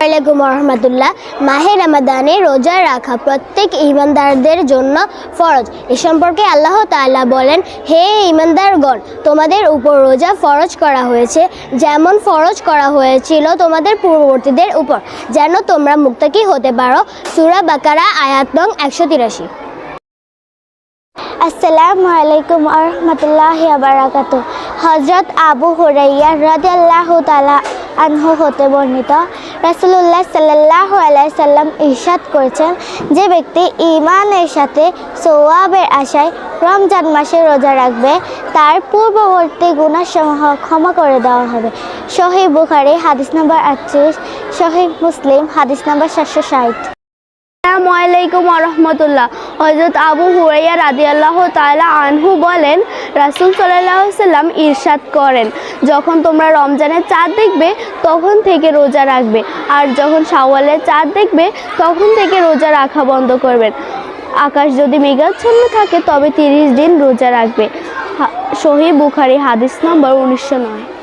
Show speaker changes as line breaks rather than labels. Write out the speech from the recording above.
আসসালামু রহমতুল্লাহ। মাহে রমাদানে রোজা রাখা প্রত্যেক ঈমানদারদের জন্য ফরজ। এ সম্পর্কে আল্লাহ তাআলা বলেন, হে ঈমানদারগণ, তোমাদের উপর রোজা ফরজ করা হয়েছে, যেমন ফরজ করা হয়েছিল তোমাদের পূর্ববর্তীদের উপর, যেন তোমরা মুত্তাকি হতে পারো। সূরা বাকারা আয়াত নং 183।
আসসালামু আলাইকুম ওয়া রাহমাতুল্লাহি ওয়া বারাকাতুহু। হযরত আবু হুরায়রা রাদিয়াল্লাহু তাআলা আনহু হতে বর্ণিত, রাসূলুল্লাহ সাল্লাল্লাহু আলাইহি সাল্লাম ইরশাদ করেছেন, যে ব্যক্তি ঈমানের সাথে সওয়াবের আশায় রমজান মাসে রোজা রাখবে, তার পূর্ববর্তী গুনাহসমূহ ক্ষমা করে দেওয়া হবে। সহিহ বুখারী হাদিস নম্বর 38, সহিহ মুসলিম হাদিস নম্বর 760।
আসসালামু আলাইকুম ওয়া রাহমাতুল্লাহ। হযরত আবু হুরায়রা রাদিয়াল্লাহু তাআলা আনহু বলেন, রাসূল সাল্লাল্লাহু আলাইহি সাল্লাম ইরশাদ করেন, যখন তোমরা রমজানের চাঁদ দেখবে তখন থেকে রোজা রাখবে, আর যখন শাওয়ালের চাঁদ দেখবে তখন থেকে রোজা রাখা বন্ধ করবেন। আকাশ যদি মেঘাচ্ছন্ন থাকে তবে 30 দিন রোজা রাখবে। সহিহ বুখারী হাদিস নম্বর 1909।